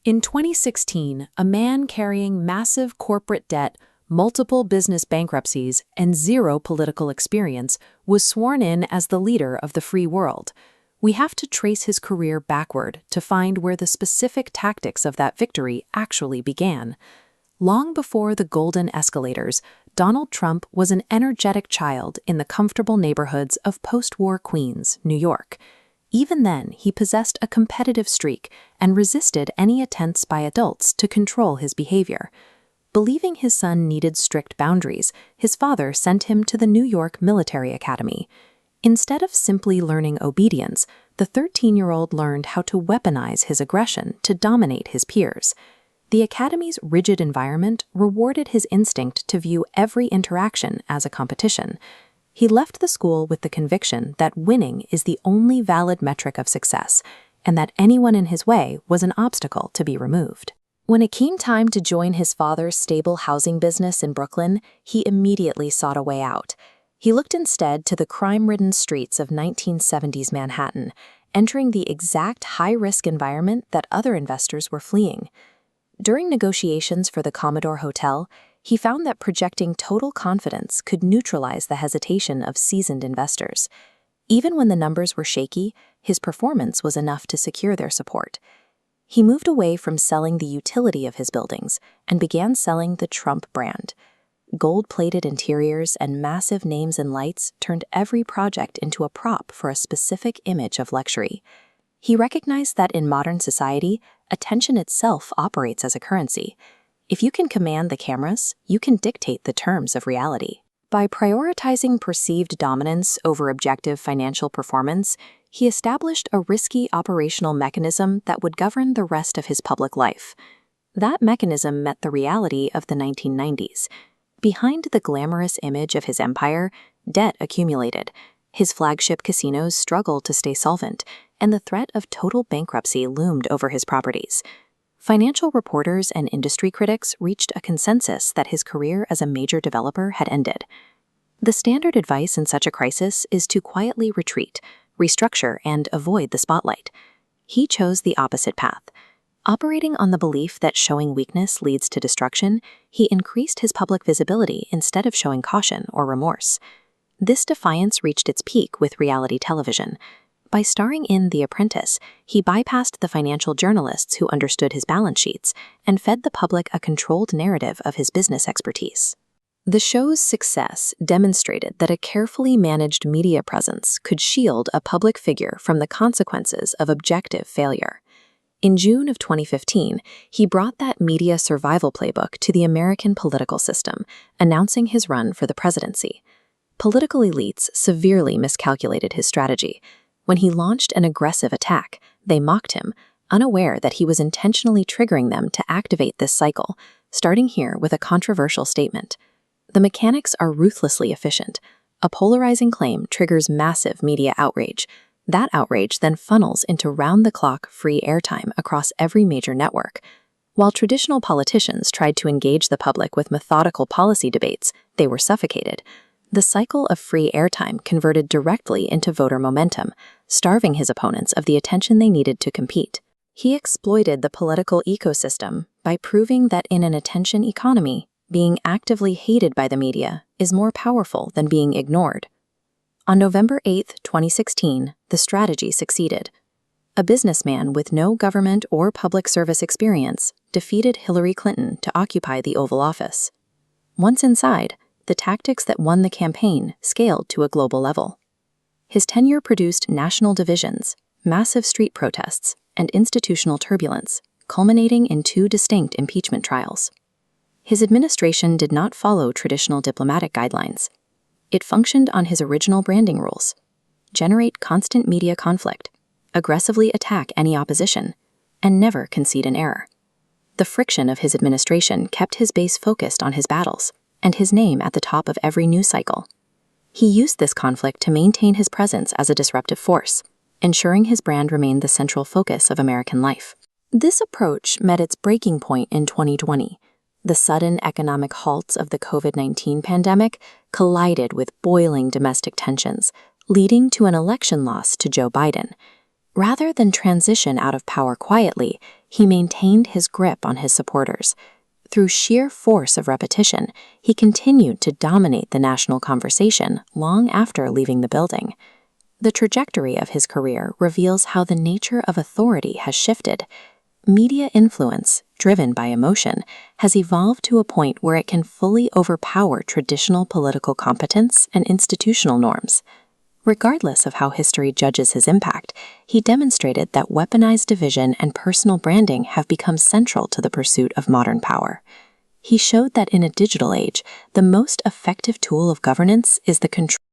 In 2016, a man carrying massive corporate debt, multiple business bankruptcies, and zero political experience was sworn in as the leader of the free world. We have to trace his career backward to find where the specific tactics of that victory actually began. Long before the golden escalators, Donald Trump was an energetic child in the comfortable neighborhoods of post-war Queens, New York. Even then, he possessed a competitive streak and resisted any attempts by adults to control his behavior. Believing his son needed strict boundaries, his father sent him to the New York Military Academy. Instead of simply learning obedience, the 13-year-old learned how to weaponize his aggression to dominate his peers. The academy's rigid environment rewarded his instinct to view every interaction as a competition. He left the school with the conviction that winning is the only valid metric of success, and that anyone in his way was an obstacle to be removed. When it came time to join his father's stable housing business in Brooklyn, he immediately sought a way out. He looked instead to the crime-ridden streets of 1970s Manhattan, entering the exact high-risk environment that other investors were fleeing. During negotiations for the Commodore Hotel, he found that projecting total confidence could neutralize the hesitation of seasoned investors. Even when the numbers were shaky, his performance was enough to secure their support. He moved away from selling the utility of his buildings and began selling the Trump brand. Gold-plated interiors and massive names and lights turned every project into a prop for a specific image of luxury. He recognized that in modern society, attention itself operates as a currency. If you can command the cameras, you can dictate the terms of reality. By prioritizing perceived dominance over objective financial performance, he established a risky operational mechanism that would govern the rest of his public life. That mechanism met the reality of the 1990s. Behind the glamorous image of his empire, debt accumulated. His flagship casinos struggled to stay solvent, and the threat of total bankruptcy loomed over his properties. Financial reporters and industry critics reached a consensus that his career as a major developer had ended. The standard advice in such a crisis is to quietly retreat, restructure, and avoid the spotlight. He chose the opposite path. Operating on the belief that showing weakness leads to destruction, he increased his public visibility instead of showing caution or remorse. This defiance reached its peak with reality television. By starring in The Apprentice, he bypassed the financial journalists who understood his balance sheets and fed the public a controlled narrative of his business expertise. The show's success demonstrated that a carefully managed media presence could shield a public figure from the consequences of objective failure. In June of 2015, he brought that media survival playbook to the American political system, announcing his run for the presidency. Political elites severely miscalculated his strategy. When he launched an aggressive attack, they mocked him, unaware that he was intentionally triggering them to activate this cycle, starting here with a controversial statement. The mechanics are ruthlessly efficient. A polarizing claim triggers massive media outrage. That outrage then funnels into round-the-clock free airtime across every major network. While traditional politicians tried to engage the public with methodical policy debates, they were suffocated. The cycle of free airtime converted directly into voter momentum, starving his opponents of the attention they needed to compete. He exploited the political ecosystem by proving that in an attention economy, being actively hated by the media is more powerful than being ignored. On November 8, 2016, the strategy succeeded. A businessman with no government or public service experience defeated Hillary Clinton to occupy the Oval Office. Once inside, the tactics that won the campaign scaled to a global level. His tenure produced national divisions, massive street protests, and institutional turbulence, culminating in 2 distinct impeachment trials. His administration did not follow traditional diplomatic guidelines. It functioned on his original branding rules: generate constant media conflict, aggressively attack any opposition, and never concede an error. The friction of his administration kept his base focused on his battles, and his name at the top of every news cycle. He used this conflict to maintain his presence as a disruptive force, ensuring his brand remained the central focus of American life. This approach met its breaking point in 2020. The sudden economic halts of the COVID-19 pandemic collided with boiling domestic tensions, leading to an election loss to Joe Biden. Rather than transition out of power quietly, he maintained his grip on his supporters. Through sheer force of repetition, he continued to dominate the national conversation long after leaving the building. The trajectory of his career reveals how the nature of authority has shifted. Media influence, driven by emotion, has evolved to a point where it can fully overpower traditional political competence and institutional norms. Regardless of how history judges his impact, he demonstrated that weaponized division and personal branding have become central to the pursuit of modern power. He showed that in a digital age, the most effective tool of governance is the control